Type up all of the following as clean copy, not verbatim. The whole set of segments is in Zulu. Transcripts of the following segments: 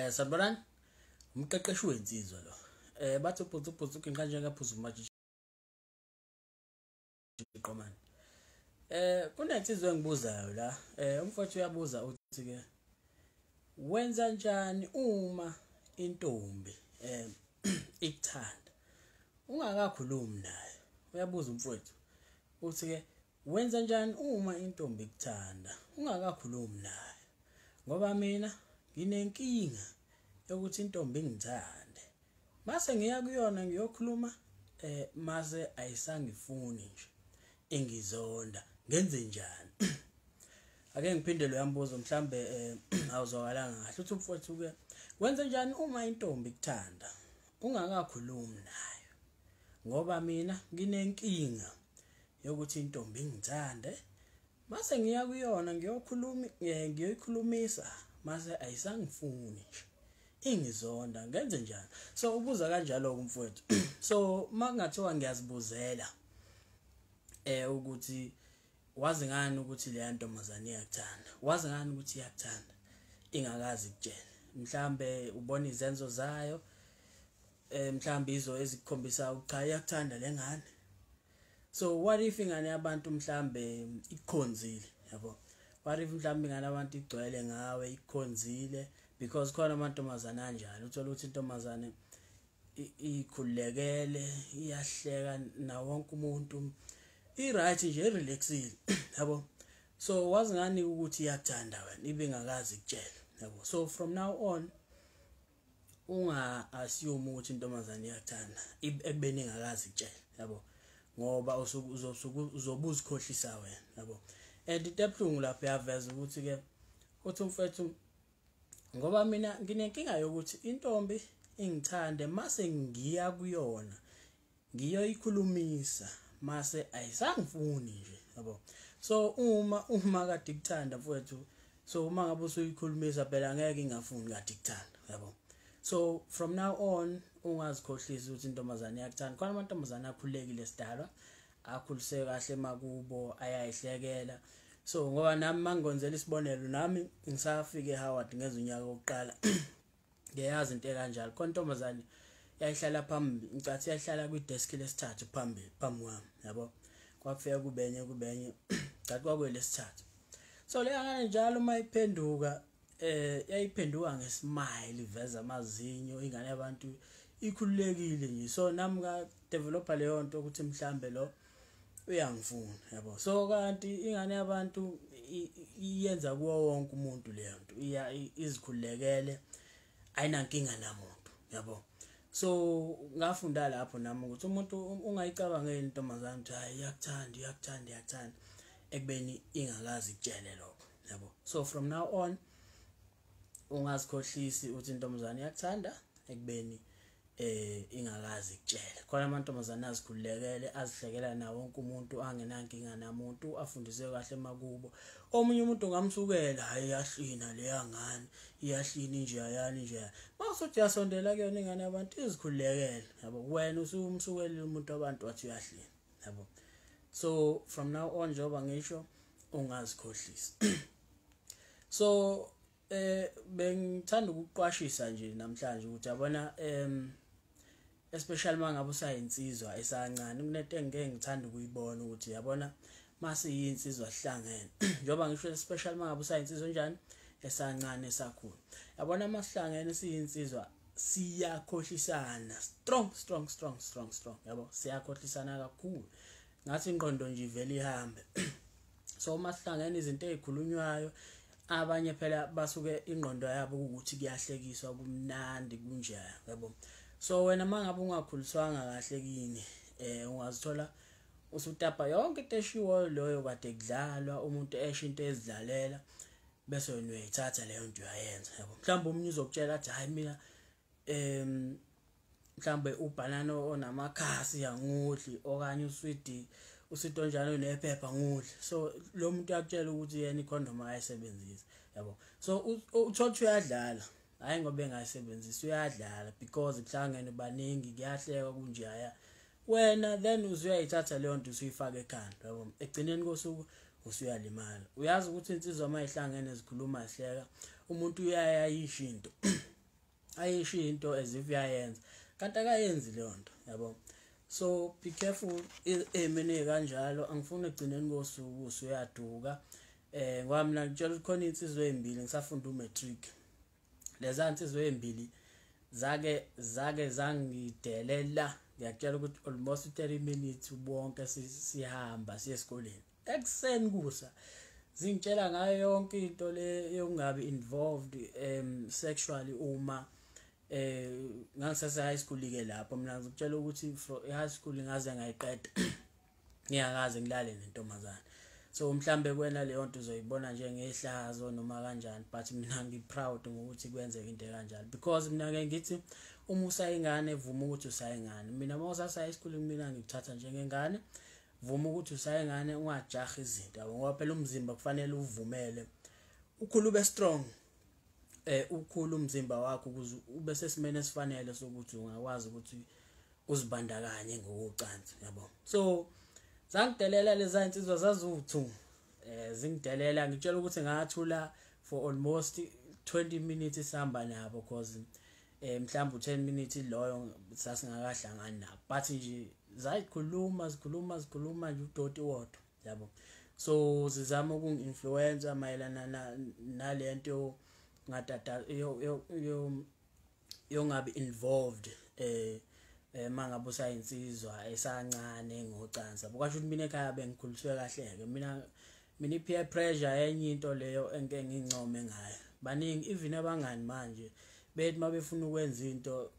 Sanibonani, umqeqeshi wensizwa lo. Bathi ubhutsu kanje ngaphuzu manje iqomani. Kunensizwa engibuzayo la. Umfowethu uyabuza uthi ke wenza kanjani uma intombi ikuthanda ungakakhulumi naye. Uyabuza umfowethu uthi ke wenza kanjani uma intombi ikuthanda ungakakhulumi naye. Ngoba mina nginenkinga yokuthi intombi ingithande. Mase ngiya kuyona ngiyokhuluma mase ayisangifuni nje. Ingizonda ngenze njani? Ake ngiphinde lo yambuzo mhlambe awuzwakalanga kahle. Uthi umfowethu ke wenza njani uma intombi ikuthanda ungakakhulumi nayo. Ngoba mina nginenkinga yokuthi intombi ingithande. Mase ngiya kuyona ngiyoyikhulumisa mase ayisangifuni nje. Ingizonda ngenze njani? So ubuza kanjalo umfowethu. So makungathiwa ngiyazibuzela ukuthi wazi ngani ukuthi le ntombazane iyakuthanda. Wazi ngani ukuthi iyakuthanda ingakazi kutshela. Mhlambe ubona izenzo zayo mhlambe izo ezikukhombisa cha iyakuthanda lengane. So what if ingane yabantu mhlambe ikhonzile, yabo? What if mhlambe ingane yabantu igcwele ngawe ikhonzile because khona amantombazana kanjalo. Uthola ukuthi intombazane ikhulekele, iyahleka na wonke umuntu. I-right nje irelaxile, yabo? So wazi ngani ukuthi iyakuthanda wena ibingakazi kutshela, yabo? So from now on unga-assume ukuthi intombazane iyakuthanda ekubeni ingakazi kutshela, yabo? Ngoba uzobuzikhohlisa wena, yabo? And into ebuhlungu lapho yaveza ukuthi ke uthi umfethu ngoba mina nginenkinga yokuthi intombi ingithande mase ngiya kuyona ngiyoyikhulumisa mase ayisangifuni nje, yabo? So uma kade ikuthanda mfowethu, so uma ngabe usuyikhulumisa phela ngeke ingafuni kade ikuthanda, yabo? So from now on ungazikhohlisa ukuthi intombazane iyakuthanda. Khona amantombazane akhulekile sidalwa, akhuliseke kahle makubo, ayayihlekela. So ngoba nami mangigonzela isibonelo, nami ngisafike eHoward ngeze unyaka wokuqala. Ngiyazi into ekanjalo. Khona intombazane yayihlala phambili, ngicathi yayihlala kwi-desk lesithathu phambi kwami, yabo? Kwafika kubenye ngathi kwakwelesithathu. So le ngane njalo mayiphenduka yayiphenduka ngesmile, iveza amazinyo, ingane yabantu ikhululekile nje. So nami nga developa leyo nto ukuthi mhlambe lo uyangifuna, yabo? So kanti ingane yabantu iyenza kuwo wonke umuntu leyo nto, izikhulekele, ayinankinga namuntu, yabo? So ngafunda lapho nami ukuthi umuntu ungayicabangeli intombazane ukuthi hayi iyakuthanda ekubeni ingakazi kutshele lokho, yabo? So from now on ungazikhohlisi ukuthi intombazane iyakuthanda ekubeni ingakazi kutshela. Khona amantombazane azikhulekele, azihlekela na wonke umuntu, angenankinga namuntu, afundiswe kahle makubo. Omunye umuntu ngamsukela hayi iyahlina leya ngane, iyahlina nje ayani nje. Mawusuthi uyasondela kuyona ingane yabantu izikhulekele, yabo? Wena usumsukelile umuntu wabantu wathi uyahlina, yabo? So from now on njengoba ngisho ungazikhohlisa. So bengithanda ukuqwashisa nje namhlanje ukuthi yabona especially mangabe usayinsizwa esancane, kunento engeke ngithanda ukuyibona ukuthi yabona mase yinsizwa sihlangene. Njengoba ngisho especially mangabe usayinsizwa njani esancane esakhulu, yabona masihlangene siyinsizwa siyakhohlisana strong, yabo? Siyakhohlisana kakhulu ngathi ingqondo nje ivele ihambe. So masihlangene izinto ezikhulunywayo, abanye phela basuke ingqondo yabo ukuthi kuyahlekiswa, kumnandi kunje, yabo? So wena mangabe ungakhuliswanga kahle kini ungazithola usutapa yonke into eshiwo loyo kade kudlalwa, umuntu esho into ezidlalela bese wena uyayithatha leyo nto uyayenza, yabo? Mhlawumbe umunye uzokutshela athi hayi mina mhlambe ubanana onamakhasi angudli, okanye usweet onjalo nephepha ngudli. So lo muntu uyakutshela ukuthi yena icondom ayisebenzisa, yabo? So uthothi uyadlala, hayi ngoba engayisebenzisi, uyadlala because kuhlangene baningi, kuyahleka kunje aya. Wena then uzuyayithatha leyo nto usuyifaka ekhanda, yabo? Egcineni kosuku usuyalimala. Uyazi ukuthi insizwa mayihlangene zikhuluma zihleka, umuntu uyayayisha into ayisho into as if uyayenza kanti akayenzi leyo nto yabo. So be careful emene kanjalo, angifuni egcineni kosuku usuyaduka. Ngoba mina ngitshela ukuthi khona insizwe ezimbili ngisafunda umatric, leza insizwe ezimbili zake zangidelela. Ngiyakutshela ukuthi almost 30 minutes bonke sihamba siye esikoleni ekuseni kusa, zingitshela ngayo yonke into le yokungabi involved sexually uma ngangisase high school ke lapho. Mina ngikutshela ukuthi for high school ngaze ngayiqeda ngiyakaze ngilale nentombazana. So mhlambe kwena leyo nto uzoyibona njengehlazo noma kanjani, but mina ngiproud ngokuthi kwenzeke into kanjalo, because mina ke ngithi uma usayingane vuma ukuthi usayingane. Mina mawusasa high school mina ngikuthatha njengengane, vuma ukuthi usayingane, ungajahi izinto yabo, ngoba phela umzimba kufanele uvumele ukhulu ube strong, ukhulu umzimba wakho ukuze ube sesimene esifanele sokuthi ungakwazi ukuthi uzibandakanye ngokucansi yabo. So zangidelela leza insizwa zaziwu2, zingidelela ngitshela ukuthi ngathula for almost 20 minutes isihamba nabo, cause mhlawumbe u10 minutes loyo sasingakahlangani nabo, but nje zayikhuluma nje udoti wodwa yabo. So zizama ukungi-influencer mayelana nalento ngatata yongabi involved mangabe usayinsizwa esancane ngocansi. Bukasho ukuthi mina ekhaya bengikhuliswe kahle ke, mina i-peer pressure enye into leyo enke ngincome ngayo. Baningi even abangani manje bethi mabefuna ukwenza into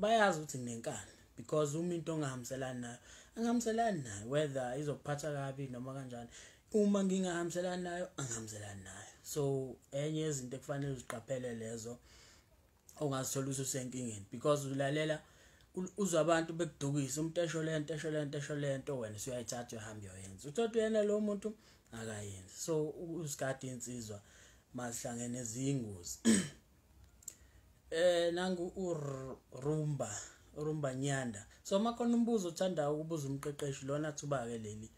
bayazi ukuthi nginenkani, because uma into ongahambiselani nayo angahambiselani nayo, whether izokuphatha kabi noma kanjani. Uma ngingahambiselani nayo angahambiselani nayo. So enye izinto ekufanele uziqaphele lezo ongazithola usenkingeni, because ulalela uzwa abantu bekudukisa umuntu esho lento wena usuyayithatha uhamba uyoyenza, uthothi yena lo muntu akayenzi. So usigade insizwa masihlangene ezingozi. Nangu urumba nyanda. So makhona umbuzo uthanda ukubuza umqeqeshi lona thuba ke leli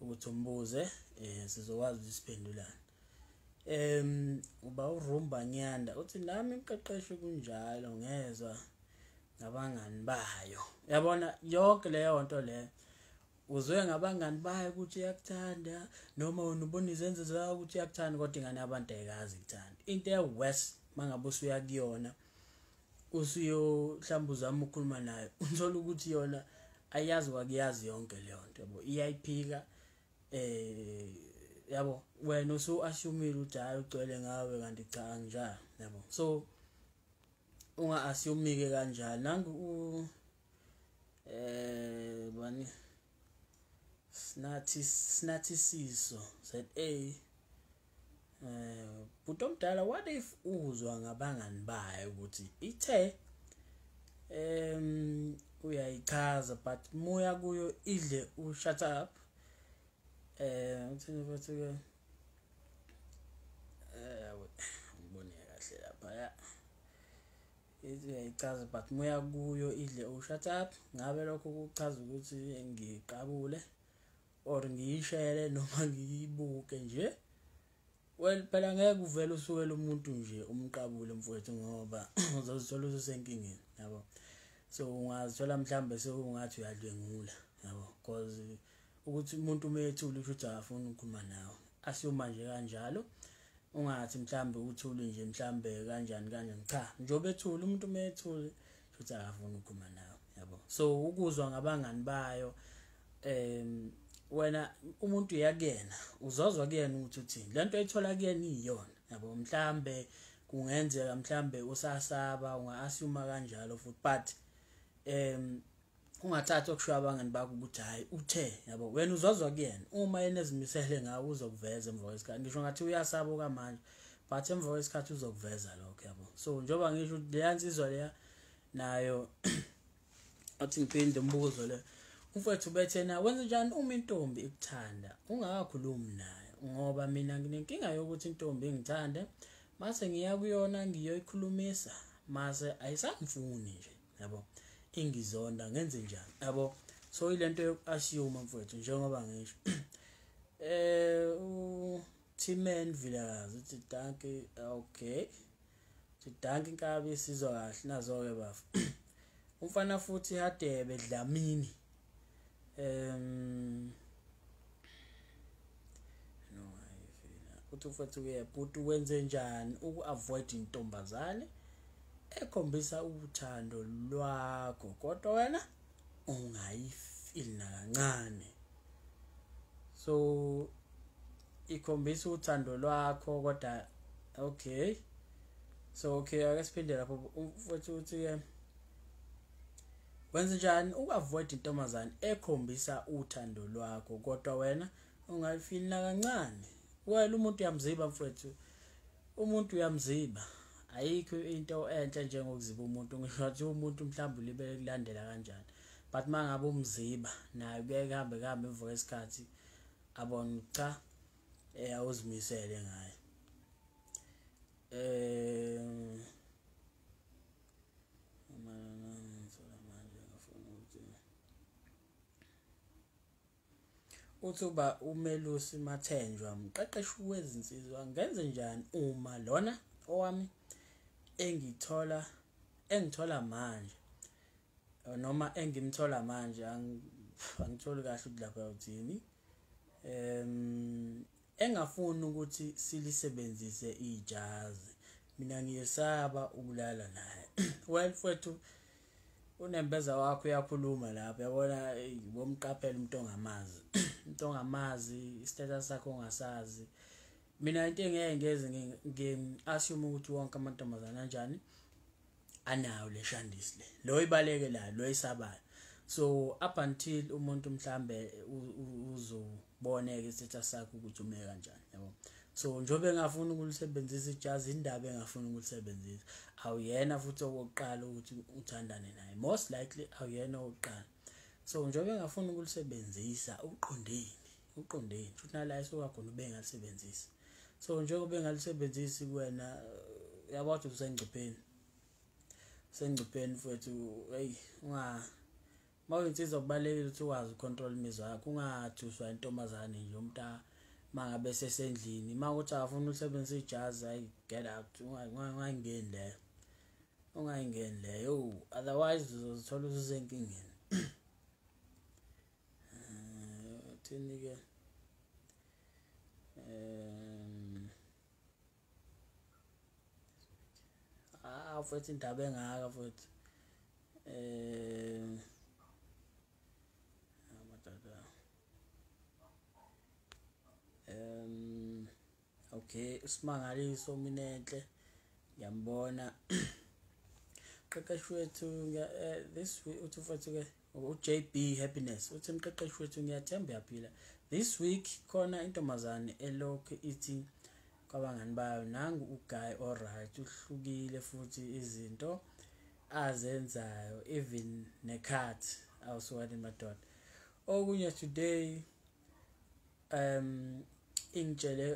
ukuthi umbuze sizokwazi isiphendulana. Uba urumba nyanda uthi nami umqeqeshi kunjalo ngezwe ngabangani bayo. Yabona yonke leyo nto le uzwe ngabangani bayo ukuthi yakuthanda, noma unubona izenzo zayo ukuthi yakuthanda, kodwa ingane abantu ayikazi ukuthanda. Into eworse mangabe usuyakuyona usuyo mhlawumbe uzama ukukhuluma nayo, uthola ukuthi yona ayazi wakuyazi yonke leyo nto yabo, iyayiphika. Yabo wena usu assume ukuthi hayi ugcwele ngawe kanti cha njalo yabo. So unga assume ke kanjalo. Nangu bani snathi siso said but omdala, what if uzwa ngabangani bayo ukuthi ithe uyayichaza but moya kuyo idle shut up. Uthini futhi ke ngibone kahle lapha ya uyayichaza but moya kuyo idle shut up. Ngabe lokho kuchaza ukuthi ngiqabule or ngiyishele noma ngiyibuke nje? Well phela ngeke uvele usukele umuntu nje umqabule mfowethu, ngoba uzozithola usenkingeni yabo. So ungazithola mhlambe sekungathi uyadlwengula yabo, because ukuthi umuntu umethule ukuthi akafuni ukukhuluma nawe, asiyuma nje kanjalo. Ungathi mhlambe uthule nje mhlambe kanjani cha, njobe ethule umuntu umethule ukuthi akafuni ukukhuluma nawe yabo. So ukuzwa ngabangani bayo wena umuntu yakuyena uzozwa kuyena ukuthi uthini, lento ayithola kuyena iyona yabo. Mhlambe kungenzeka mhlambe usasaba, unga-assume kanjalo futhi, but ungathatha okusho abangani bakho ukuthi hayi uthe yabo. Wena uzozwa kuyena, uma yena ezimisele ngawe uzokuveza emva kwesikhathi. Ngisho ngathi uyasaba okamanje, but emva kwesikhathi uzokuveza lokho yabo. So njoba ngisho leya nsizwa leya nayo athi ngiphinde umbuzo le, umfowethu bethena wenza njani uma intombi ikuthanda ungakakhulumi nayo? Ngoba mina nginenkinga yokuthi intombi ingithande mase ngiya kuyona ngiyoyikhulumisa mase ayisangifuni nje yabo, ingizonda, ngenze njani yabo. So ilento yoku-assume mfowethu njengoba ngisho. Timen Vilakazi uthi danke. Okay, sidanka inkabi isizwa kahle nazo ke bafu umfana futhi Hadebe Dlamini no ayifina uthi futhi ke bhuti wenze njani ukuavoid intombazane ekhombisa uthando lwakho kodwa wena ungayifili nakancane so ikhombisa uthando lwakho kodwa okay so okay ake siphinde lapho futhi uthi ke wenze njani ukuavoid intombazane ekhombisa uthando lwakho kodwa wena ungayifili nakancane wena umuntu uyamziba mfowethu umuntu uyamziba ayikho into enhle njengokuziba umuntu ngisho ukuthi umuntu mhlawumbe libe kulandela kanjani but mangabe umziba naye kuyeke hambe emva kwesikhathi abone cha awuzimisele ngaye uthuba uMelusi Mathenjwa umqeqeshi wezinsizwa ngenze njani uma lona owami engithola manje noma engimthola manje angitholi kahle ukuthi lapha uthini engafuni ukuthi silisebenzise ijazi mina ngiyesaba ukulala naye well mfowethu unembeza wakho uyakhuluma lapha yabona bomqaphela umuntu ongamazi status sakho ongasazi mina into engeke ngeze ngi-assume ukuthi wonke amantombazana kanjani anayo le shandisi lo ibalekelayo lo isabayo so up until umuntu mhlambe uzoboneka istatus sakho ukuthi ume kanjani yabo so njobe engafuni ukulisebenzisa ijazi indaba engafuni ukulisebenzisa awuyena futhi okokuqala ukuthi uthandane naye most likely awuyena oqala so njobe engafuni ukulisebenzisa uqondeni futhi nala esokakhona ubengalisebenzisa so njengoba engalisebenzisi kuwena yabathi usengcipheni futhi hey mawuyinsizwa kubalekile ukuthi ukwazi ucontrol imizwa yakho ungathuswa intombazane nje umuntu mangabe sesendlini makuthi afuna ukusebenzisa ijazi ay get out ungayingeni leyo otherwise uzothola usenkingeni thini ke futhi indaba engaka futhi okay usimangaliso minenhle ngiyambona qeqeshi wethu this week uthi futhi ke uJB Happiness uthi umqeqeshi wethu ngiyathemba yaphila this week khona intombazane elokhu ithi kwabangani bayo nangu uguy alright uhlukile futhi izinto azenzayo even necat awusiwani madoda okunye today ingitshele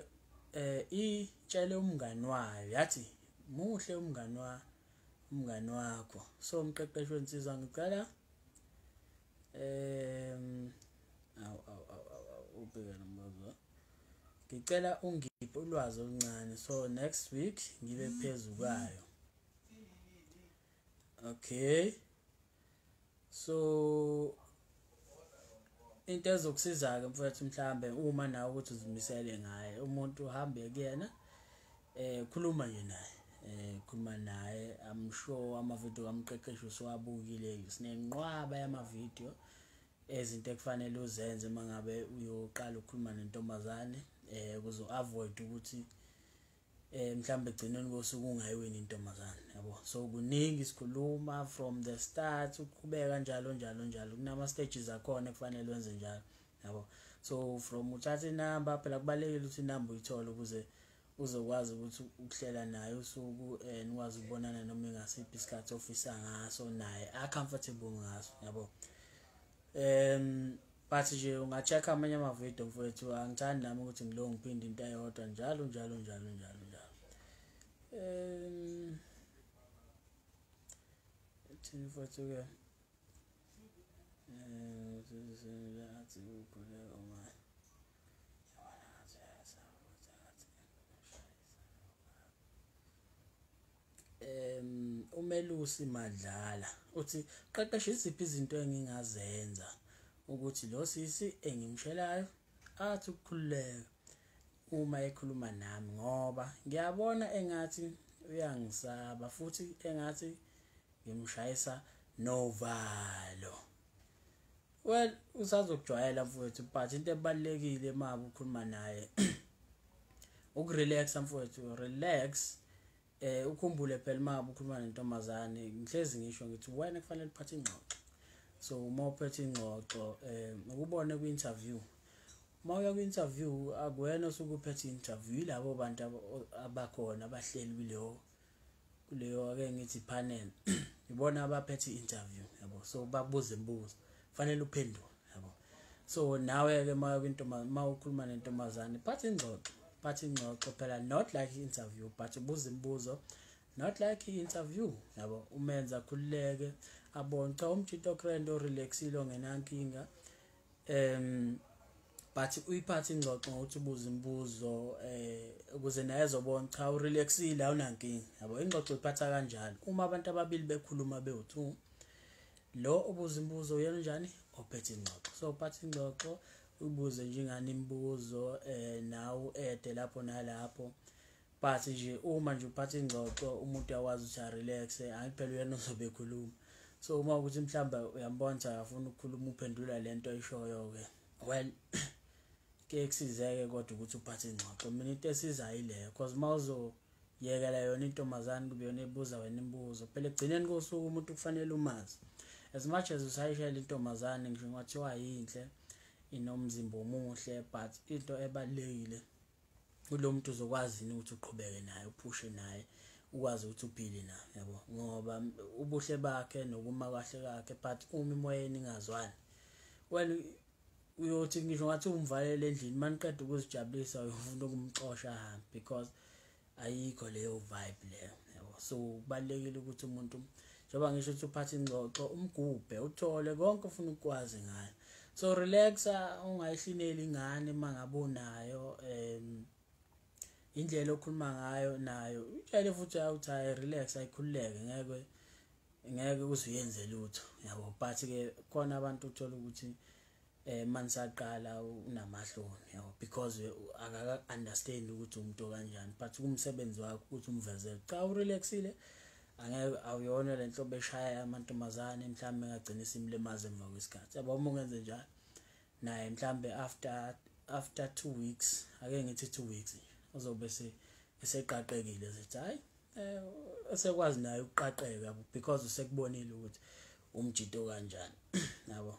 itshele umngani wayo yathi muhle umngani wakho so umqeqeshi wensizwa ngicela ubheka nombazo ngicela ungiphe ulwazi oluncane so next week ngibe phezulu kwayo okay so into ezokusiza ke mfowethu mhlambe uma nawe ukuthi uzimisele ngaye umuntu uhambe kuyena khuluma nje naye khuluma naye I'm sure amavideo kamqeqeshi usiwabukile sinenqwaba yamavideo ezinto ekufanele uzenze mangabe uyoqala ukukhuluma nentombazane ukuze avoid ukuthi mhlambe egcineni kosuku ungayiwini intombazane yabo so kuningi isikhuluma from the start uqhubeka kanjalo kunama stages akhona ekufanele wenze njalo yabo so from uthatha inamba phela kubalekile ukuthi inamba uyithola ukuze uzokwazi ukuthi ukuhlela naye usuku nikwazi ukubonana noma ngasiphi isikhathi ofisa ngaso naye comfortable ngaso yabo but nje unga-check amanye amavideo mfowethu angithandi nami ukuthi ngilo ngiphinde into eyodwa njalo thini mfowethu ke uMelusi Madlala uthi qeqesha iziphi izinto engingazenza ukuthi lo sisi engimshelayo athi ukukhululeka uma ekhuluma nami ngoba ngiyabona engathi uyangisaba futhi engathi ngimshayisa novalo. Well, usazokujwayela mfowethu, but into ebalekile mabe ukhuluma naye ukurelaxa mfowethu, relax. Ukhumbule phela mabe ukhuluma nentombazane ngihlezi ngisho ngithi wena kufanele uphathe ingxoxo. So uma uphethe ingxoxo ukubone ku-interview, uma uya ku-interview akuwena osuke uphethe i-interview, yilabo bantu abakhona abahleli kuleyo ake ngithi panel ibona abaphethe i-interview yabo, so babuza imibuzo fanele uphendule yabo. So nawe ke ma ukhuluma nentombazane phatha ingxoxo phela, not like i-interview but ubuza imibuzo not like i-interview yabo, umenza khululeke abone cha umjito okrendo relaxile ongenankinga. But uyiphathe ingxoxo ngokuthi ubuza imibuzo ukuze naye ezobona cha urelaxile awunankinga yabo. Ingxoxo iphatha kanjalo uma abantu ababili bekhuluma bewu2, lo ubuza imibuzo uyena njani ophethe ingxoxo. So uphathe ingxoxo ubuze njengani imibuzo nawe ede lapho nalapho, but nje uma nje uphathe ingxoxo umuntu awazi ukuthi relax ayiphela uyena ozobe ekhuluma. So uma ukuthi mhlamba uyambona ukuthi akafuna ukukhuluma uphendula lento ayishoyo ke, well ke kusizeke kodwa ukuthi uphathe ingxoxo. Mina into esizayo ileyo because mawuzoyekela yona intombazane kube yona ebuza wena imibuzo phela egcineni kosuku umuntu kufanele umazi. As much as usayishela intombazane ngisho ngathiwa yinhle inomzimba omuhle, but into ebalekile kulo muntu uzokwazi ukuthi uqhubeke naye uphushe naye ukwazi ukuthi uphile naye yabo, ngoba ubuhle bakhe nokuma kahle kakhe, but uma imoyeni ingazwani well uyothi ngisho ngathi umvalele endlini maniqeda ukuzijabulisa uyofuna ukumxosha ahambe because ayikho leyo vibe leyo yabo. So kubalekile ukuthi umuntu njengoba ngisho ukuthi uphathe ingxoxo umgubhe uthole konke ufuna ukwazi ngayo. So relaxa, ungayihlineli ingane mangabonayo indlela okhuluma ngayo nayo utshele futhi awuthi relax ayikhululeke, ngeke uzuyenze lutho yabo. But ke khona abantu uthola ukuthi manisaqala unamahloni yabo because akaka understand ukuthi umuntu kanjani, but kumsebenzi wakho ukuthi umvezele cha urelaxile angeke awuyona lenhlobo eshaya amantombazane mhlawumbe engagcina isimlimaza emva kwesikhathi yabo. Uma ungenze njalo naye mhlawumbe after 2 weeks, ake ngithi 2 weeks uzobe eseqaqekile ethi hayi esekwazi naye ukuqaqeka because usekubonile ukuthi umjito kanjani yabo.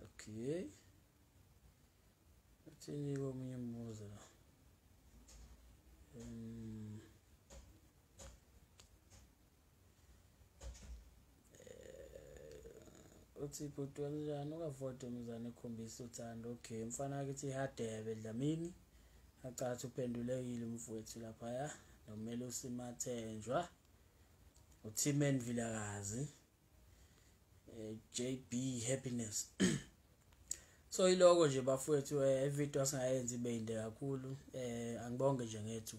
Okay, uthini komunye umbuzo la uthi bhuti kanjani ukavote umzane ekhombisa uthando. Okay, mfana kithi ihadebe Dlamini acathi uphendulekile mfowethu lapha ya noMelusi Mathenjwa, uThimen Vilakazi, JB Happiness. So iloko nje bafowethu ivideo asingayenza ibe inde kakhulu. Angibonge nje ngethu.